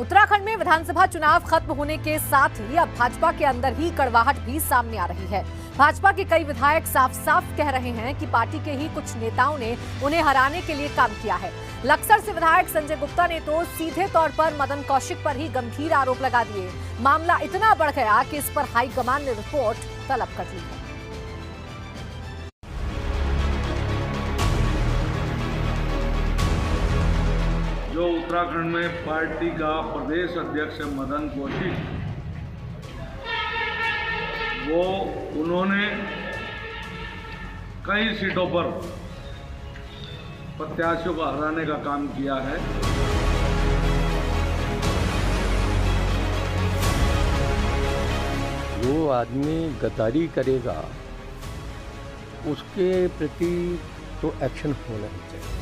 उत्तराखंड में विधानसभा चुनाव खत्म होने के साथ ही अब भाजपा के अंदर ही कड़वाहट भी सामने आ रही है। भाजपा के कई विधायक साफ साफ कह रहे हैं कि पार्टी के ही कुछ नेताओं ने उन्हें हराने के लिए काम किया है। लक्सर से विधायक संजय गुप्ता ने तो सीधे तौर पर मदन कौशिक पर ही गंभीर आरोप लगा दिए। मामला इतना बढ़ गया कि इस पर हाईकमान ने रिपोर्ट तलब कर ली है। जो उत्तराखंड में पार्टी का प्रदेश अध्यक्ष है मदन कौशिक, वो उन्होंने कई सीटों पर प्रत्याशियों को हराने का काम किया है। जो आदमी गद्दारी करेगा उसके प्रति तो एक्शन होना ही चाहिए।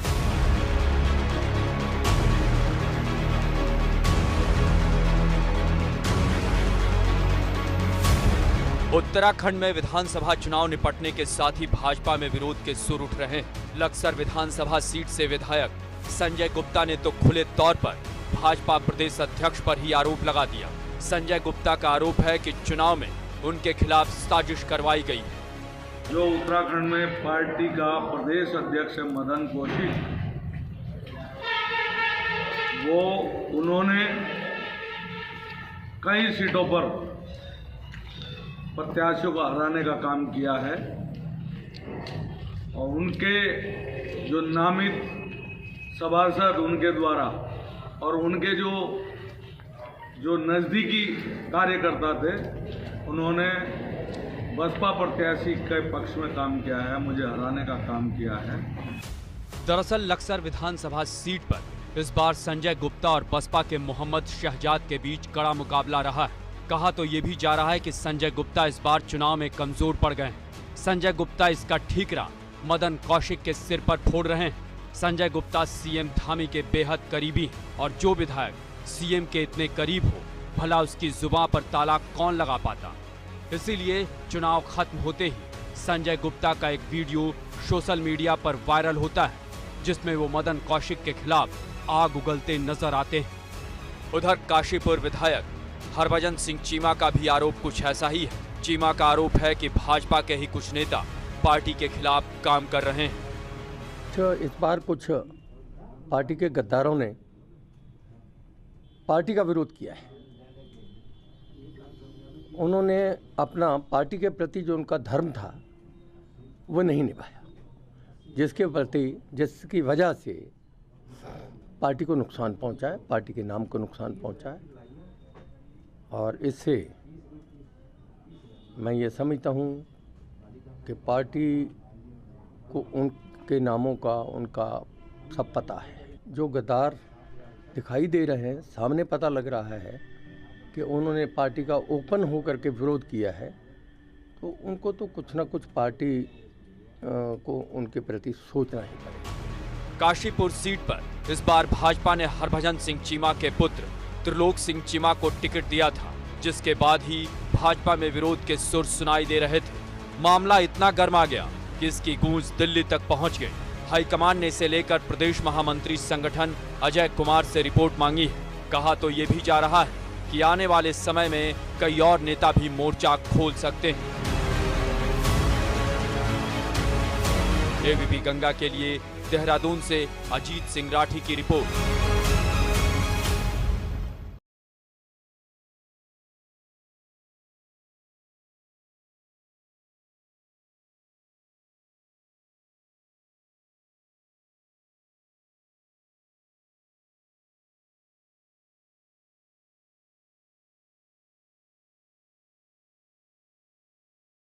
उत्तराखंड में विधानसभा चुनाव निपटने के साथ ही भाजपा में विरोध के सुर उठ रहे हैं। लक्सर विधानसभा सीट से विधायक संजय गुप्ता ने तो खुले तौर पर भाजपा प्रदेश अध्यक्ष पर ही आरोप लगा दिया। संजय गुप्ता का आरोप है कि चुनाव में उनके खिलाफ साजिश करवाई गई है। जो उत्तराखंड में पार्टी का प्रदेश अध्यक्ष है मदन कौशिक, वो उन्होंने कई सीटों पर प्रत्याशियों को हराने का काम किया है और उनके जो नामित सभासद उनके द्वारा और उनके जो नज़दीकी कार्यकर्ता थे, उन्होंने बसपा प्रत्याशी के पक्ष में काम किया है, मुझे हराने का काम किया है। दरअसल लक्सर विधानसभा सीट पर इस बार संजय गुप्ता और बसपा के मोहम्मद शहजाद के बीच कड़ा मुकाबला रहा है। कहा तो ये भी जा रहा है कि संजय गुप्ता इस बार चुनाव में कमजोर पड़ गए हैं। संजय गुप्ता इसका ठीकरा मदन कौशिक के सिर पर फोड़ रहे हैं। संजय गुप्ता सीएम धामी के बेहद करीबी हैं और जो विधायक सीएम के इतने करीब हो, भला उसकी जुबान पर ताला कौन लगा पाता। इसीलिए चुनाव खत्म होते ही संजय गुप्ता का एक वीडियो सोशल मीडिया पर वायरल होता है, जिसमें वो मदन कौशिक के खिलाफ आग उगलते नजर आते हैं। उधर काशीपुर विधायक हरभजन सिंह चीमा का भी आरोप कुछ ऐसा ही है। चीमा का आरोप है कि भाजपा के ही कुछ नेता पार्टी के खिलाफ काम कर रहे हैं। इस बार कुछ पार्टी के गद्दारों ने पार्टी का विरोध किया है। उन्होंने अपना पार्टी के प्रति जो उनका धर्म था वो नहीं निभाया, जिसकी वजह से पार्टी को नुकसान पहुंचा है, पार्टी के नाम को नुकसान पहुंचा है। और इससे मैं ये समझता हूँ कि पार्टी को उनके नामों का उनका सब पता है। जो गद्दार दिखाई दे रहे हैं, सामने पता लग रहा है कि उन्होंने पार्टी का ओपन होकर के विरोध किया है, तो उनको तो कुछ ना कुछ पार्टी को उनके प्रति सोचना ही पड़ेगा। काशीपुर सीट पर इस बार भाजपा ने हरभजन सिंह चीमा के पुत्र त्रिलोक सिंह चीमा को टिकट दिया था, जिसके बाद ही भाजपा में विरोध के सुर सुनाई दे रहे थे। मामला इतना गर्मा गया कि इसकी गूंज दिल्ली तक पहुंच गई। हाईकमान ने इसे लेकर प्रदेश महामंत्री संगठन अजय कुमार से रिपोर्ट मांगी है। कहा तो ये भी जा रहा है कि आने वाले समय में कई और नेता भी मोर्चा खोल सकते हैं। एबीपी गंगा के लिए देहरादून से अजीत सिंह राठी की रिपोर्ट।